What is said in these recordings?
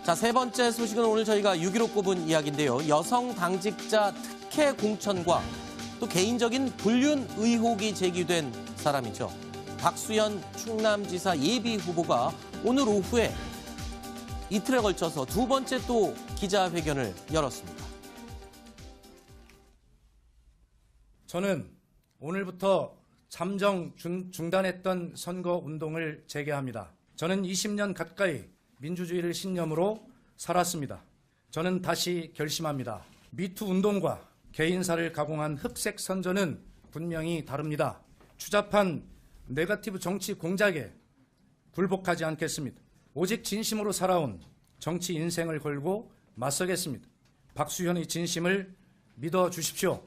자, 세 번째 소식은 오늘 저희가 6.15 꼽은 이야기인데요. 여성 당직자 특혜 공천과 또 개인적인 불륜 의혹이 제기된 사람이죠. 박수현 충남지사 예비 후보가 오늘 오후에 이틀에 걸쳐서 두 번째 또 기자회견을 열었습니다. 저는 오늘부터 잠정 중단했던 선거운동을 재개합니다. 저는 20년 가까이 민주주의를 신념으로 살았습니다. 저는 다시 결심합니다. 미투 운동과 개인사를 가공한 흑색 선전은 분명히 다릅니다. 추잡한 네거티브 정치 공작에 굴복하지 않겠습니다. 오직 진심으로 살아온 정치 인생을 걸고 맞서겠습니다. 박수현의 진심을 믿어주십시오.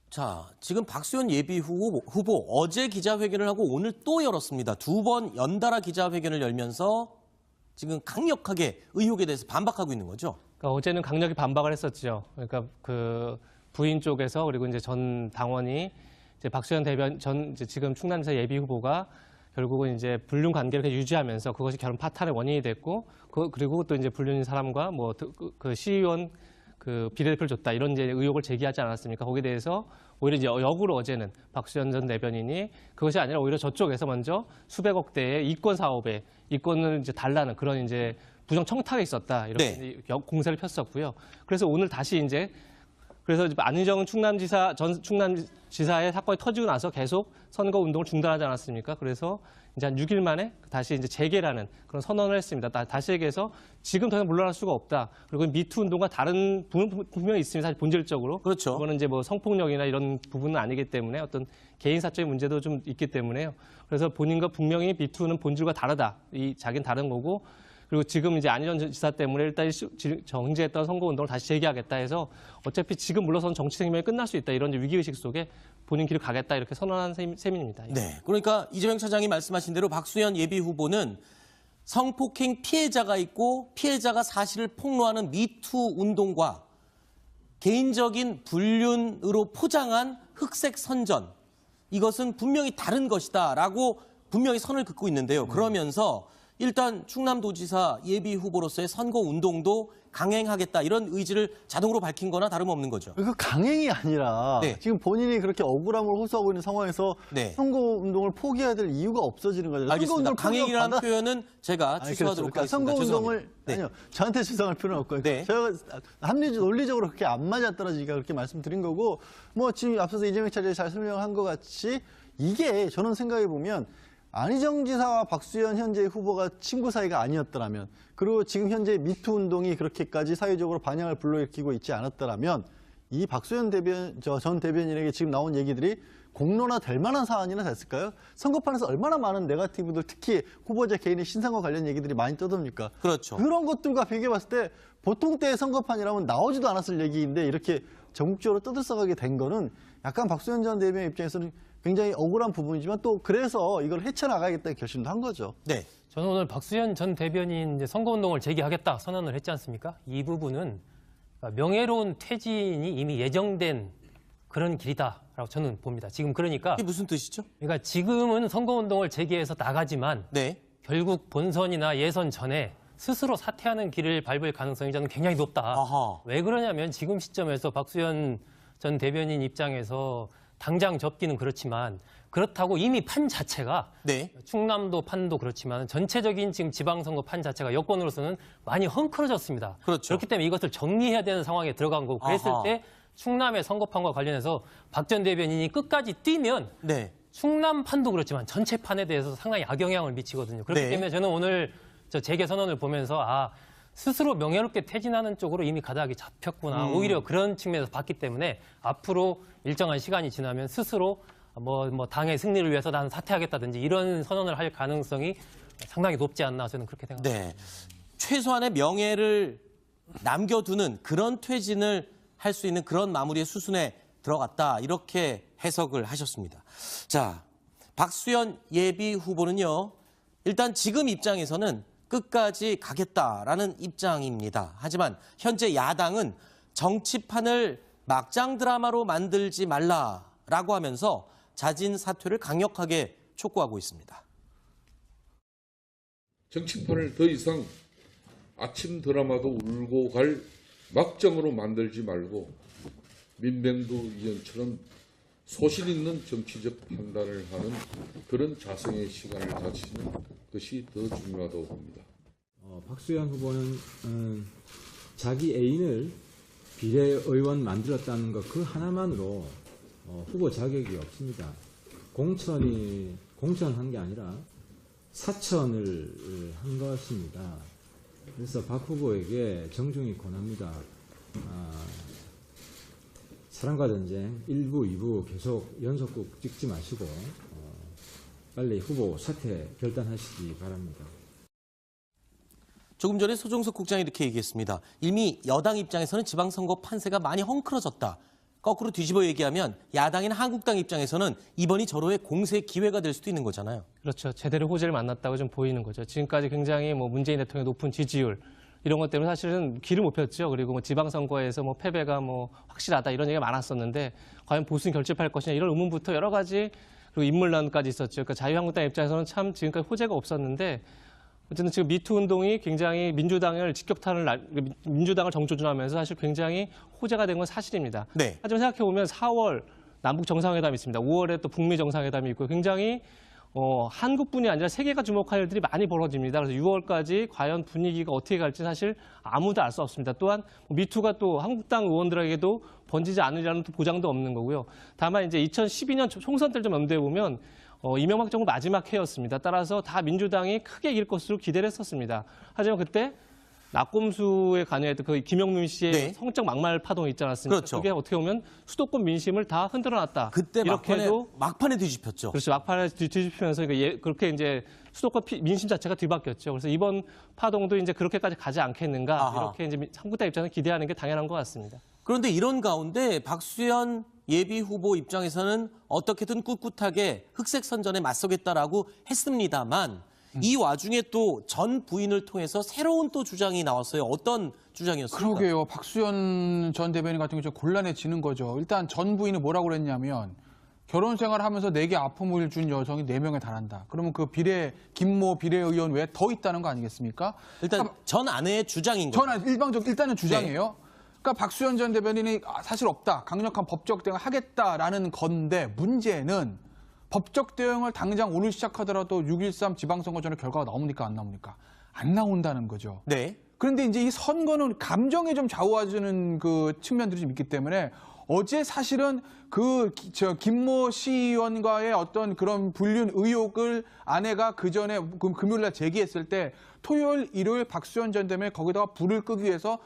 자, 지금 박수현 예비 후보 어제 기자회견을 하고 오늘 또 열었습니다. 두 번 연달아 기자회견을 열면서 지금 강력하게 의혹에 대해서 반박하고 있는 거죠. 그러니까 어제는 강력히 반박을 했었죠. 그러니까 그 부인 쪽에서 그리고 이제 전 당원이 이제 박수현 대변 전 이제 지금 충남지사 예비 후보가 결국은 이제 불륜 관계를 유지하면서 그것이 결혼 파탄의 원인이 됐고 그리고 또 이제 불륜인 사람과 뭐 그 시의원 그 비례대표를 줬다 이런 이제 의혹을 제기하지 않았습니까? 거기에 대해서 오히려 이제 역으로 어제는 박수현 전 대변인이 그것이 아니라 오히려 저쪽에서 먼저 수백억 대의 이권 사업에 이권을 이제 달라는 그런 이제 부정 청탁이 있었다 이렇게 네. 공세를 폈었고요. 그래서 오늘 다시 이제 그래서 안희정 전 충남지사의 사건이 터지고 나서 계속 선거 운동을 중단하지 않았습니까? 그래서 이제 한 6일 만에 다시 이제 재개라는 그런 선언을 했습니다. 다시 얘기해서 지금 더 이상 물러날 수가 없다. 그리고 미투 운동과 다른 부분 분명히 있습니다. 사실 본질적으로. 그렇죠. 이거는 이제 뭐 성폭력이나 이런 부분은 아니기 때문에 어떤 개인 사적인 문제도 좀 있기 때문에요. 그래서 본인과 분명히 미투는 본질과 다르다. 자기는 다른 거고. 그리고 지금 이제 안희정 지사 때문에 일단 정지했던 선거운동을 다시 재개하겠다 해서 어차피 지금 물러서는 정치 생명이 끝날 수 있다. 이런 위기의식 속에 본인 길을 가겠다 이렇게 선언한 셈입니다. 네, 그러니까 이재명 차장이 말씀하신 대로 박수현 예비 후보는 성폭행 피해자가 있고 피해자가 사실을 폭로하는 미투 운동과 개인적인 불륜으로 포장한 흑색 선전 이것은 분명히 다른 것이다라고 분명히 선을 긋고 있는데요. 그러면서 일단 충남도지사 예비 후보로서의 선거 운동도 강행하겠다 이런 의지를 자동으로 밝힌 거나 다름없는 거죠. 그 강행이 아니라 네. 지금 본인이 그렇게 억울함을 호소하고 있는 상황에서 네. 선거 운동을 포기해야 될 이유가 없어지는 거죠. 알겠습니다. 강행이라는 표현은 제가 아니, 취소하도록 그러니까 하겠습니다. 선거 운동을 네. 아니요 저한테 죄송할 필요는 없고요. 네. 제가 논리적으로 그렇게 안 맞아 떨어지니까 그렇게 말씀드린 거고 뭐 지금 앞서서 이재명 차장이 잘 설명한 것 같이 이게 저는 생각해 보면. 안희정 지사와 박수현 현재 후보가 친구 사이가 아니었더라면 그리고 지금 현재 미투 운동이 그렇게까지 사회적으로 반향을 불러일으키고 있지 않았더라면 이 박수현 전 대변인에게 지금 나온 얘기들이 공론화 될 만한 사안이나 됐을까요? 선거판에서 얼마나 많은 네거티브들 특히 후보자 개인의 신상과 관련 얘기들이 많이 떠듭니까? 그렇죠. 그런 것들과 비교해봤을 때 보통 때의 선거판이라면 나오지도 않았을 얘기인데 이렇게 전국적으로 떠들썩하게 된 거는 약간 박수현 전 대변인 입장에서는 굉장히 억울한 부분이지만 또 그래서 이걸 헤쳐나가겠다는 결심도 한 거죠. 네. 저는 오늘 박수현 전 대변인 이제 선거운동을 재개하겠다 선언을 했지 않습니까? 이 부분은 명예로운 퇴진이 이미 예정된 그런 길이다라고 저는 봅니다. 지금 그러니까 이게 무슨 뜻이죠? 그러니까 지금은 선거운동을 재개해서 나가지만 네. 결국 본선이나 예선 전에 스스로 사퇴하는 길을 밟을 가능성이 저는 굉장히 높다. 아하. 왜 그러냐면 지금 시점에서 박수현 전 대변인 입장에서 당장 접기는 그렇지만 그렇다고 이미 판 자체가 네. 충남도 판도 그렇지만 전체적인 지금 지방선거 판 자체가 여권으로서는 많이 헝클어졌습니다. 그렇죠. 그렇기 때문에 이것을 정리해야 되는 상황에 들어간 거고 그랬을 아하. 때 충남의 선거판과 관련해서 박 전 대변인이 끝까지 뛰면 네. 충남 판도 그렇지만 전체 판에 대해서 상당히 악영향을 미치거든요. 그렇기 네. 때문에 저는 오늘 저 재개 선언을 보면서 스스로 명예롭게 퇴진하는 쪽으로 이미 가닥이 잡혔구나. 오히려 그런 측면에서 봤기 때문에 앞으로 일정한 시간이 지나면 스스로 뭐 당의 승리를 위해서 나는 사퇴하겠다든지 이런 선언을 할 가능성이 상당히 높지 않나 저는 그렇게 생각합니다. 네. 최소한의 명예를 남겨두는 그런 퇴진을 할 수 있는 그런 마무리의 수순에 들어갔다. 이렇게 해석을 하셨습니다. 자, 박수현 예비 후보는요. 일단 지금 입장에서는 끝까지 가겠다라는 입장입니다. 하지만 현재 야당은 정치판을 막장 드라마로 만들지 말라라고 하면서 자진 사퇴를 강력하게 촉구하고 있습니다. 정치판을 더 이상 아침 드라마도 울고 갈 막장으로 만들지 말고 민병두 의원처럼 소신 있는 정치적 판단을 하는 그런 자성의 시간을 가지는 것이 더 중요하다고 봅니다. 박수현 후보는 자기 애인을 비례의원 만들었다는 것 그 하나만으로 후보 자격이 없습니다. 공천한 게 아니라 사천을 한 것입니다. 그래서 박 후보에게 정중히 권합니다. 사랑과 전쟁 1부, 2부 계속 연속극 찍지 마시고 빨리 후보 사퇴 결단하시기 바랍니다. 조금 전에 소종석 국장이 이렇게 얘기했습니다. 이미 여당 입장에서는 지방선거 판세가 많이 헝클어졌다. 거꾸로 뒤집어 얘기하면 야당인 한국당 입장에서는 이번이 절호의 공세 기회가 될 수도 있는 거잖아요. 그렇죠. 제대로 호재를 만났다고 좀 보이는 거죠. 지금까지 굉장히 문재인 대통령의 높은 지지율 이런 것 때문에 사실은 길을 못 폈죠. 그리고 지방선거에서 패배가 확실하다 이런 얘기가 많았었는데 과연 보수는 결집할 것이냐 이런 의문부터 여러 가지 그리고 인물난까지 있었죠. 그러니까 자유한국당 입장에서는 참 지금까지 호재가 없었는데 어쨌든 지금 미투 운동이 굉장히 민주당을 민주당을 정조준하면서 사실 굉장히 호재가 된 건 사실입니다. 네. 하지만 생각해보면 4월 남북 정상회담이 있습니다. 5월에 또 북미 정상회담이 있고 굉장히 한국뿐이 아니라 세계가 주목할 일들이 많이 벌어집니다. 그래서 6월까지 과연 분위기가 어떻게 갈지 사실 아무도 알 수 없습니다. 또한 미투가 또 한국당 의원들에게도 번지지 않으리라는 보장도 없는 거고요. 다만 이제 2012년 총선 때를 좀 염두에 보면 이명박 정부 마지막 해였습니다. 따라서 다 민주당이 크게 이길 것으로 기대를 했었습니다. 하지만 그때 낙곰수에 관여했던 그 김영민 씨의 네. 성적 막말 파동이 있지 않았습니까? 그렇죠. 그게 어떻게 보면 수도권 민심을 다 흔들어놨다. 그때 이렇게 막판에 뒤집혔죠. 그렇죠. 막판에 뒤집히면서 그렇게 이제 수도권 민심 자체가 뒤바뀌었죠. 그래서 이번 파동도 이제 그렇게까지 가지 않겠는가 아하. 이렇게 이제 한국당 입장에서 기대하는 게 당연한 것 같습니다. 그런데 이런 가운데 박수현 예비 후보 입장에서는 어떻게든 꿋꿋하게 흑색 선전에 맞서겠다라고 했습니다만 이 와중에 또 전 부인을 통해서 새로운 또 주장이 나왔어요. 어떤 주장이었습니까? 그러게요. 박수현 전 대변인 같은 경우 좀 곤란해지는 거죠. 일단 전 부인은 뭐라고 그랬냐면 결혼 생활을 하면서 내게 아픔을 준 여성이 4명에 달한다. 그러면 그 김모 비례의원 외에 더 있다는 거 아니겠습니까? 일단 전 아내의 주장인 거죠. 일단은 주장이에요. 그러니까 박수현 전 대변인이 사실 없다. 강력한 법적 대응을 하겠다라는 건데 문제는 법적 대응을 당장 오늘 시작하더라도 6.13 지방선거 전에 결과가 나옵니까? 안 나옵니까? 안 나온다는 거죠. 네. 그런데 이제 이 선거는 감정에 좀 좌우하는 그 측면들이 좀 있기 때문에 어제 사실은 김모 시의원과의 어떤 그런 불륜 의혹을 아내가 그 전에 금요일날 제기했을 때 토요일, 일요일 박수현 전 대변인이 거기다가 불을 끄기 위해서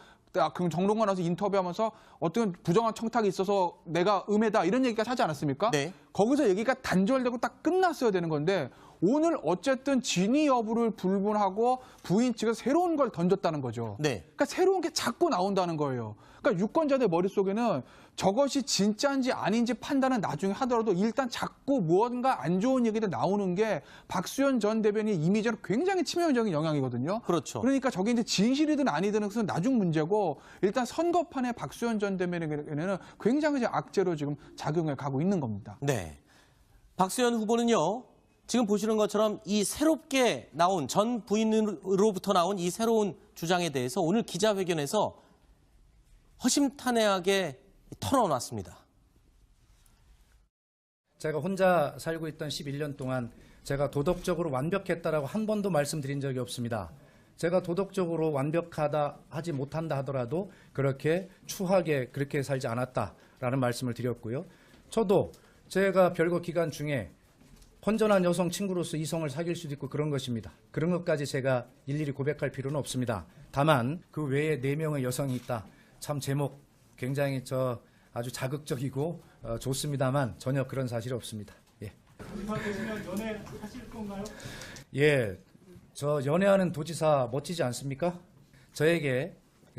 그 정론관 와서 인터뷰하면서 어떤 부정한 청탁이 있어서 내가 음해다 이런 얘기가 하지 않았습니까? 네. 거기서 얘기가 단절되고 딱 끝났어야 되는 건데 오늘 어쨌든 진위 여부를 불문하고 부인 측에서 새로운 걸 던졌다는 거죠. 네. 그러니까 새로운 게 자꾸 나온다는 거예요. 그러니까 유권자들 머릿속에는 저것이 진짜인지 아닌지 판단은 나중에 하더라도 일단 자꾸 무언가 안 좋은 얘기들 나오는 게 박수현 전 대변인 이미지는 굉장히 치명적인 영향이거든요. 그렇죠. 그러니까 저게 이제 진실이든 아니든 그것은 나중 문제고 일단 선거판에 박수현 전 대변인에게는 굉장히 악재로 지금 작용해 가고 있는 겁니다. 네. 박수현 후보는요. 지금 보시는 것처럼 이 새롭게 나온 전 부인으로부터 나온 이 새로운 주장에 대해서 오늘 기자회견에서 허심탄회하게 털어놨습니다. 제가 혼자 살고 있던 11년 동안 제가 도덕적으로 완벽했다라고 한 번도 말씀드린 적이 없습니다. 제가 도덕적으로 완벽하다 하지 못한다 하더라도 그렇게 추하게 그렇게 살지 않았다라는 말씀을 드렸고요. 저도 제가 별거 기간 중에 건전한 여성 친구로서 이성을 사귈 수도 있고 그런 것입니다. 그런 것까지 제가 일일이 고백할 필요는 없습니다. 다만 그 외에 4명의 여성이 있다. 참 제목 굉장히 아주 자극적이고 좋습니다만 전혀 그런 사실이 없습니다. 예. 도지사되시면 연애하실 건가요? 예, 저 연애하는 도지사 멋지지 않습니까? 저에게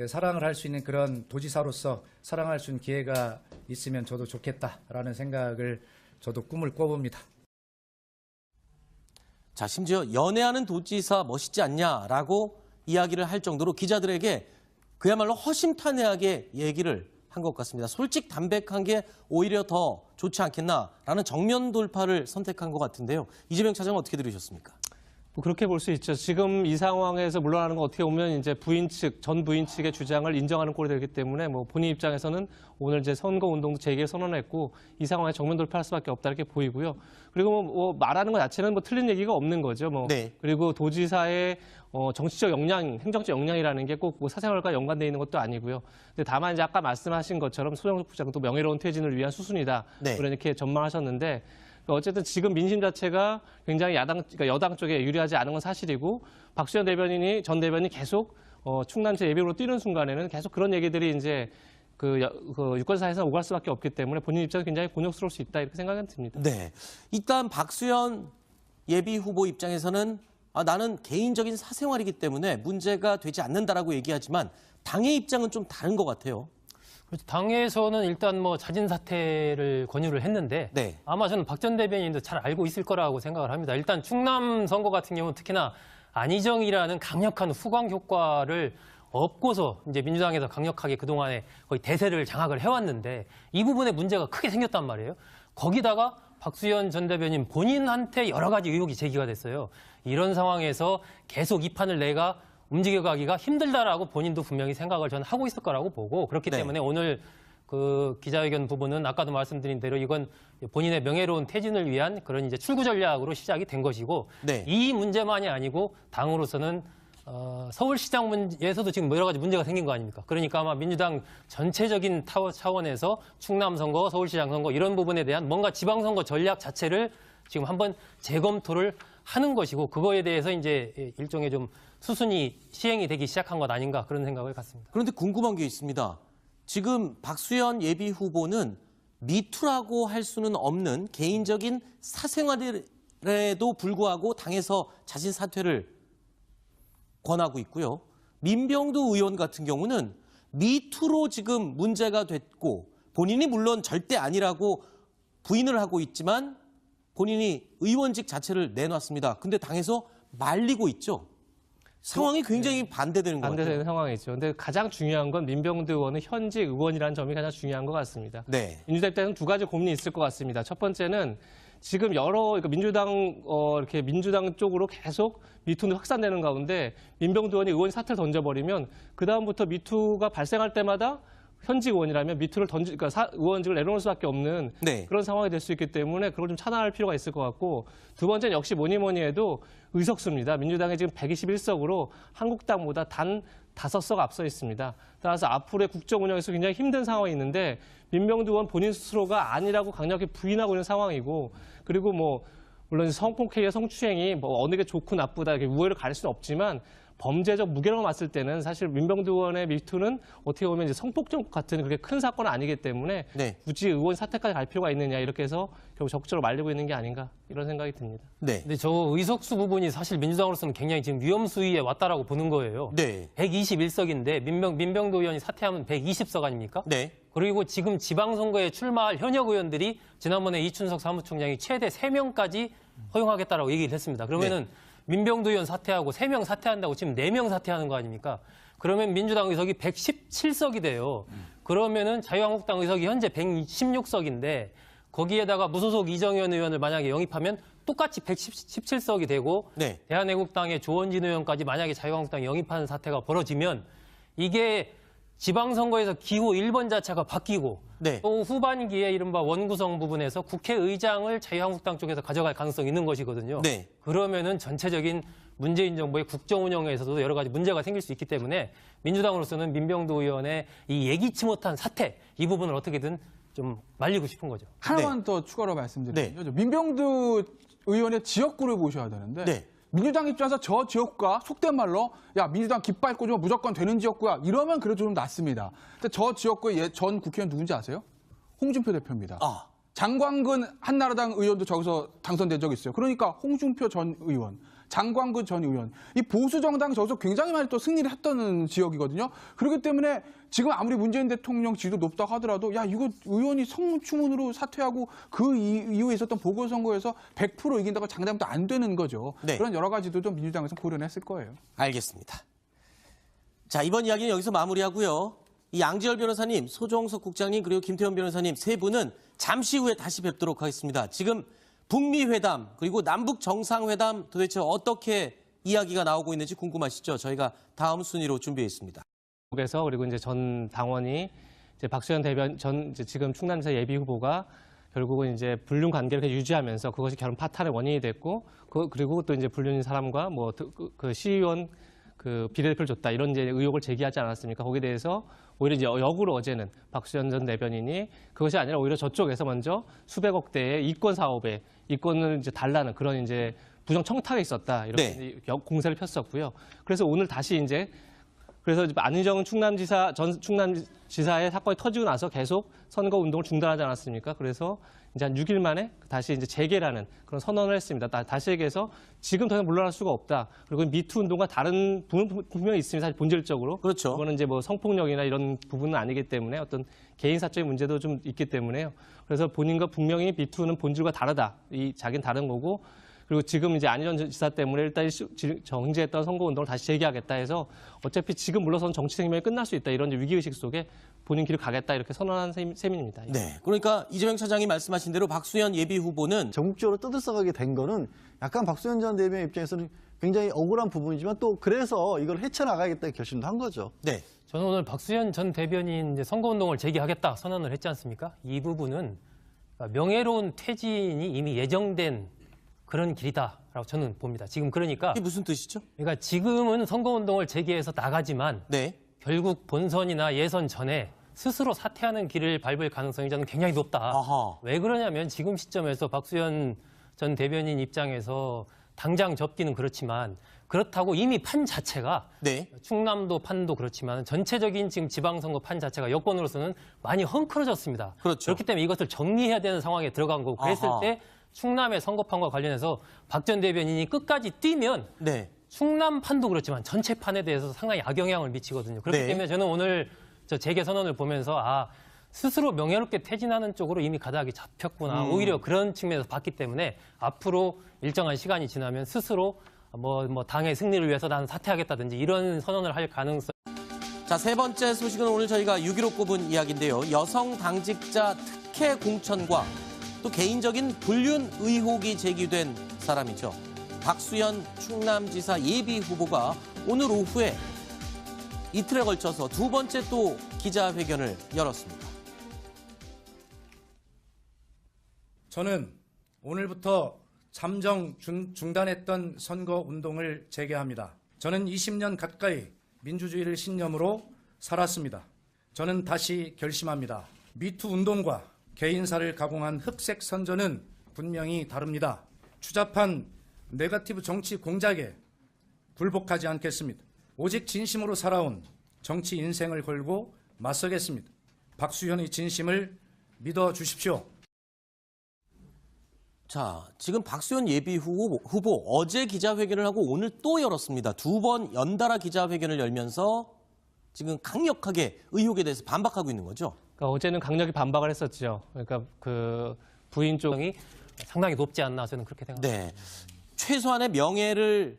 사랑을 할 수 있는 그런 도지사로서 사랑할 수 있는 기회가 있으면 저도 좋겠다라는 생각을 저도 꿈을 꿔봅니다. 자, 심지어 연애하는 도지사 멋있지 않냐라고 이야기를 할 정도로 기자들에게 그야말로 허심탄회하게 얘기를 한 것 같습니다. 솔직 담백한 게 오히려 더 좋지 않겠나라는 정면 돌파를 선택한 것 같은데요. 이재명 차장은 어떻게 들으셨습니까? 뭐 그렇게 볼 수 있죠. 지금 이 상황에서 물러나는 건 어떻게 보면 이제 전 부인 측의 주장을 인정하는 꼴이 되기 때문에 뭐 본인 입장에서는 오늘 이제 선거 운동도 재개 선언했고 이 상황에 정면 돌파할 수밖에 없다 이렇게 보이고요. 그리고 뭐 말하는 것 자체는 뭐 틀린 얘기가 없는 거죠. 뭐 네. 그리고 도지사의 정치적 역량, 행정적 역량이라는 게 꼭 뭐 사생활과 연관되어 있는 것도 아니고요. 근데 다만 이제 아까 말씀하신 것처럼 소정석 부장도 명예로운 퇴진을 위한 수순이다. 네. 이렇게 전망하셨는데. 어쨌든 지금 민심 자체가 굉장히 그러니까 여당 쪽에 유리하지 않은 건 사실이고 박수현 전 대변인이 계속 충남시 예비후보로 뛰는 순간에는 계속 그런 얘기들이 이제 그 유권사에서 오갈 수밖에 없기 때문에 본인 입장에서 굉장히 곤욕스러울 수 있다 이렇게 생각은 듭니다. 네. 일단 박수현 예비 후보 입장에서는 나는 개인적인 사생활이기 때문에 문제가 되지 않는다라고 얘기하지만 당의 입장은 좀 다른 것 같아요. 그렇죠. 당에서는 일단 뭐 자진 사퇴를 권유를 했는데 네. 아마 저는 박 전 대변인도 잘 알고 있을 거라고 생각을 합니다. 일단 충남 선거 같은 경우는 특히나 안희정이라는 강력한 후광 효과를 업고서 이제 민주당에서 강력하게 그동안에 거의 대세를 장악을 해왔는데 이 부분에 문제가 크게 생겼단 말이에요. 거기다가 박수현 전 대변인 본인한테 여러 가지 의혹이 제기가 됐어요. 이런 상황에서 계속 이 판을 내가 움직여가기가 힘들다라고 본인도 분명히 생각을 저는 하고 있을 거라고 보고 그렇기 네. 때문에 오늘 그 기자회견 부분은 아까도 말씀드린 대로 이건 본인의 명예로운 퇴진을 위한 그런 이제 출구 전략으로 시작이 된 것이고 네. 이 문제만이 아니고 당으로서는 서울시장 문제에서도 지금 여러 가지 문제가 생긴 거 아닙니까? 그러니까 아마 민주당 전체적인 차원에서 충남 선거, 서울시장 선거 이런 부분에 대한 뭔가 지방선거 전략 자체를 지금 한번 재검토를 하는 것이고 그거에 대해서 이제 일종의 좀 수순이 시행이 되기 시작한 것 아닌가 그런 생각을 갖습니다. 그런데 궁금한 게 있습니다. 지금 박수현 예비 후보는 미투라고 할 수는 없는 개인적인 사생활에도 불구하고 당에서 자신 사퇴를 권하고 있고요. 민병두 의원 같은 경우는 미투로 지금 문제가 됐고 본인이 물론 절대 아니라고 부인을 하고 있지만 본인이 의원직 자체를 내놨습니다. 근데 당에서 말리고 있죠. 상황이 굉장히 반대되는 것 같아요. 반대되는 상황이죠. 근데 가장 중요한 건 민병두 의원은 현직 의원이라는 점이 가장 중요한 것 같습니다. 네. 민주당 입장에서는 두 가지 고민이 있을 것 같습니다. 첫 번째는 지금 그러니까 이렇게 민주당 쪽으로 계속 미투는 확산되는 가운데 민병두 의원이 의원 사퇴를 던져버리면 그 다음부터 미투가 발생할 때마다 현직 의원이라면 미투를 그러니까 의원직을 내려놓을 수밖에 없는 네. 그런 상황이 될 수 있기 때문에 그걸 좀 차단할 필요가 있을 것 같고 두 번째는 역시 뭐니 해도 의석수입니다. 민주당이 지금 121석으로 한국당보다 단 5석 앞서 있습니다. 따라서 앞으로의 국정 운영에서 굉장히 힘든 상황이 있는데 민병두 의원 본인 스스로가 아니라고 강력히 부인하고 있는 상황이고 그리고 뭐 물론 성폭행의 성추행이 뭐 어느 게 좋고 나쁘다 이렇게 우회를 가릴 수는 없지만 범죄적 무게로 봤을 때는 사실 민병두 의원의 미투는 어떻게 보면 이제 성폭력 같은 그렇게 큰 사건은 아니기 때문에 네. 굳이 의원 사퇴까지 갈 필요가 있느냐 이렇게 해서 결국 적극적으로 말리고 있는 게 아닌가 이런 생각이 듭니다. 네. 근데 저 의석수 부분이 사실 민주당으로서는 굉장히 지금 위험 수위에 왔다라고 보는 거예요. 네. 121석인데 민병두 의원이 사퇴하면 120석 아닙니까? 네. 그리고 지금 지방선거에 출마할 현역 의원들이 지난번에 이춘석 사무총장이 최대 3명까지 허용하겠다라고 얘기를 했습니다. 그러면은 민병두 의원 사퇴하고 3명 사퇴한다고 지금 4명 사퇴하는 거 아닙니까? 그러면 민주당 의석이 117석이 돼요. 그러면은 자유한국당 의석이 현재 116석인데 거기에다가 무소속 이정현 의원을 만약에 영입하면 똑같이 117석이 되고 네. 대한애국당의 조원진 의원까지 만약에 자유한국당이 영입하는 사태가 벌어지면 이게 지방선거에서 기호 1번 자체가 바뀌고 네. 또 후반기에 이른바 원구성 부분에서 국회의장을 자유한국당 쪽에서 가져갈 가능성이 있는 것이거든요. 네. 그러면은 전체적인 문재인 정부의 국정 운영에서도 여러 가지 문제가 생길 수 있기 때문에 민주당으로서는 민병두 의원의 이 예기치 못한 사태 이 부분을 어떻게든 좀 말리고 싶은 거죠. 하나만 더 추가로 말씀드리면요. 네. 민병두 의원의 지역구를 보셔야 되는데 네. 민주당 입장에서 저 지역구가 속된 말로 야 민주당 깃발 꽂으면 무조건 되는 지역구야 이러면 그래도 좀 낫습니다. 근데 저 지역구의 전 국회의원 누군지 아세요? 홍준표 대표입니다. 아. 장광근 한나라당 의원도 저기서 당선된 적이 있어요. 그러니까 홍준표 전 의원, 장광근 전 의원, 이 보수 정당이 저기서 굉장히 많이 또 승리를 했던 지역이거든요. 그렇기 때문에 지금 아무리 문재인 대통령 지지도 높다고 하더라도 야 이거 의원이 성추문으로 사퇴하고 그 이후에 있었던 보궐선거에서 100% 이긴다고 장담도 안 되는 거죠. 네. 그런 여러 가지도 좀 민주당에서 고려는 했을 거예요. 알겠습니다. 자, 이번 이야기는 여기서 마무리하고요. 이 양지열 변호사님, 소정석 국장님, 그리고 김태현 변호사님 세 분은 잠시 후에 다시 뵙도록 하겠습니다. 지금 북미 회담 그리고 남북 정상회담 도대체 어떻게 이야기가 나오고 있는지 궁금하시죠? 저희가 다음 순위로 준비했습니다. 에서 그리고 이제 전 당원이 이제 박수현 대변 전 이제 지금 충남지사 예비 후보가 결국은 이제 불륜 관계를 계속 유지하면서 그것이 결혼 파탄의 원인이 됐고 그리고 또 이제 불륜인 사람과 뭐 그 시의원 그 비례대표를 줬다 이런 이제 의혹을 제기하지 않았습니까? 거기에 대해서 오히려 이제 역으로 어제는 박수현 전 대변인이 그것이 아니라 오히려 저쪽에서 먼저 수백억 대의 이권 사업에 이권을 이제 달라는 그런 이제 부정 청탁이 있었다 이렇게 네. 공세를 폈었고요. 그래서 오늘 다시 이제 그래서 안희정 전 충남지사의 사건이 터지고 나서 계속 선거 운동을 중단하지 않았습니까? 그래서 이제 한 6일 만에 다시 이제 재개라는 그런 선언을 했습니다. 다시 얘기해서 지금 더 이상 물러날 수가 없다. 그리고 미투 운동과 다른 부분은 분명히 있습니다. 사실 본질적으로. 그렇죠. 이거는 이제 뭐 성폭력이나 이런 부분은 아니기 때문에 어떤 개인 사적인 문제도 좀 있기 때문에요. 그래서 본인과 분명히 미투는 본질과 다르다. 자기는 다른 거고. 그리고 지금 이제 안희정 지사 때문에 일단 정지했던 선거운동을 다시 재개하겠다 해서 어차피 지금 물러서는 정치 생명이 끝날 수 있다. 이런 이제 위기의식 속에 본인 길을 가겠다. 이렇게 선언한 셈입니다. 네. 그러니까 이재명 차장이 말씀하신 대로 박수현 예비 후보는 전국적으로 떠들썩하게 된 거는 약간 박수현 전 대변인 입장에서는 굉장히 억울한 부분이지만 또 그래서 이걸 헤쳐나가겠다는 결심도 한 거죠. 네. 저는 오늘 박수현 전 대변인 이제 선거운동을 재개하겠다 선언을 했지 않습니까? 이 부분은 명예로운 퇴진이 이미 예정된 그런 길이다라고 저는 봅니다. 지금 그러니까 이게 무슨 뜻이죠? 그러니까 지금은 선거운동을 재개해서 나가지만 네. 결국 본선이나 예선 전에 스스로 사퇴하는 길을 밟을 가능성이 저는 굉장히 높다. 아하. 왜 그러냐면 지금 시점에서 박수현 전 대변인 입장에서 당장 접기는 그렇지만 그렇다고 이미 판 자체가 네. 충남도 판도 그렇지만 전체적인 지금 지방선거 판 자체가 여권으로서는 많이 헝클어졌습니다. 그렇죠. 그렇기 때문에 이것을 정리해야 되는 상황에 들어간 거고 그랬을 아하. 때 충남의 선거판과 관련해서 박 전 대변인이 끝까지 뛰면 네. 충남판도 그렇지만 전체 판에 대해서 상당히 악영향을 미치거든요. 그렇기 네. 때문에 저는 오늘 저 재개 선언을 보면서 스스로 명예롭게 퇴진하는 쪽으로 이미 가닥이 잡혔구나. 오히려 그런 측면에서 봤기 때문에 앞으로 일정한 시간이 지나면 스스로 뭐 당의 승리를 위해서 나는 사퇴하겠다든지 이런 선언을 할 가능성. 자, 세 번째 소식은 오늘 저희가 6.15 꼽은 이야기인데요. 여성 당직자 특혜 공천과 또 개인적인 불륜 의혹이 제기된 사람이죠. 박수현 충남지사 예비 후보가 오늘 오후에 이틀에 걸쳐서 두 번째 또 기자회견을 열었습니다. 저는 오늘부터 잠정 중단했던 선거 운동을 재개합니다. 저는 20년 가까이 민주주의를 신념으로 살았습니다. 저는 다시 결심합니다. 미투 운동과 개인사를 가공한 흑색 선전은 분명히 다릅니다. 추잡한 네거티브 정치 공작에 굴복하지 않겠습니다. 오직 진심으로 살아온 정치 인생을 걸고 맞서겠습니다. 박수현의 진심을 믿어주십시오. 자, 지금 박수현 예비 후보 어제 기자회견을 하고 오늘 또 열었습니다. 두 번 연달아 기자회견을 열면서 지금 강력하게 의혹에 대해서 반박하고 있는 거죠. 그러니까 어제는 강력히 반박을 했었죠. 그러니까 그 부인 쪽이 상당히 높지 않나 저는 그렇게 생각합니다. 네. 최소한의 명예를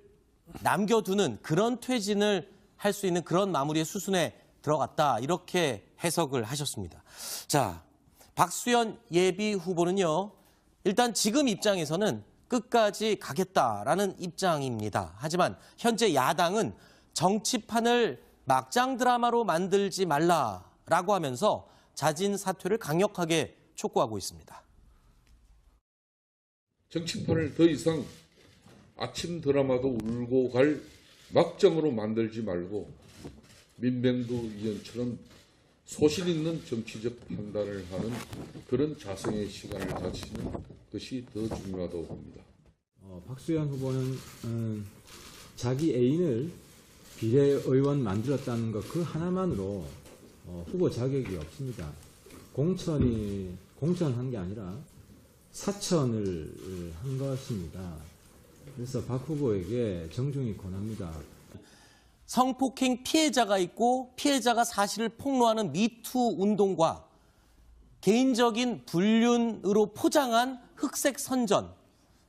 남겨두는 그런 퇴진을 할 수 있는 그런 마무리의 수순에 들어갔다. 이렇게 해석을 하셨습니다. 자, 박수현 예비 후보는요. 일단 지금 입장에서는 끝까지 가겠다라는 입장입니다. 하지만 현재 야당은 정치판을 막장 드라마로 만들지 말라라고 하면서 자진 사퇴를 강력하게 촉구하고 있습니다. 정치판을 더 이상 아침 드라마도 울고 갈 막장으로 만들지 말고 민병두 의원처럼 소신 있는 정치적 판단을 하는 그런 자성의 시간을 가지시는 것이 더 중요하다고 봅니다. 박수현 후보는 자기 애인을 비례의원 만들었다는 것 그 하나만으로 후보 자격이 없습니다. 공천한 게 아니라 사천을 한 것입니다. 그래서 박 후보에게 정중히 권합니다. 성폭행 피해자가 있고 피해자가 사실을 폭로하는 미투 운동과 개인적인 불륜으로 포장한 흑색 선전,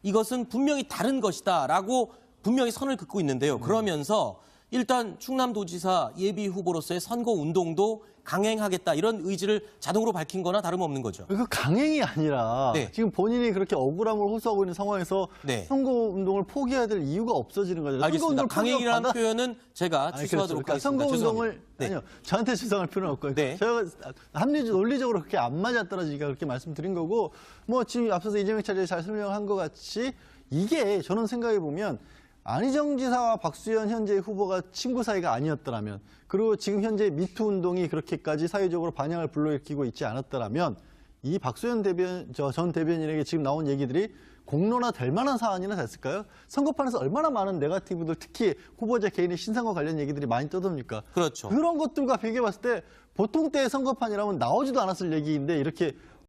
이것은 분명히 다른 것이다라고 분명히 선을 긋고 있는데요. 그러면서 일단 충남도지사 예비 후보로서의 선거 운동도 강행하겠다 이런 의지를 자동으로 밝힌 거나 다름없는 거죠. 그 강행이 아니라 네. 지금 본인이 그렇게 억울함을 호소하고 있는 상황에서 네. 선거운동을 포기해야 될 이유가 없어지는 거죠. 알겠습니다. 선거운동을 강행이라는 표현은 제가 아니, 취소하도록 그러니까 하겠습니다. 선거운동을 죄송합니다. 네. 아니요 저한테 주장할 필요는 없고요. 네. 제가 논리적으로 그렇게 안 맞아떨어지니까 그렇게 말씀드린 거고 뭐 지금 앞서서 이재명 차장이 잘 설명한 것 같이 이게 저는 생각해 보면 안희정 지사와 박수현 현재 후보가 친구 사이가 아니었더라면 그리고 지금 현재 미투 운동이 그렇게까지 사회적으로 반향을 불러일으키고 있지 않았더라면 이 박수현 전 대변인에게 지금 나온 얘기들이 공론화될 만한 사안이나 됐을까요? 선거판에서 얼마나 많은 네거티브들 특히 후보자 개인의 신상과 관련 얘기들이 많이 떠듭니까? 그렇죠. 그런 것들과 비교해 봤을 때 보통 때의 선거판이라면 나오지도 않았을 얘기인데 이렇게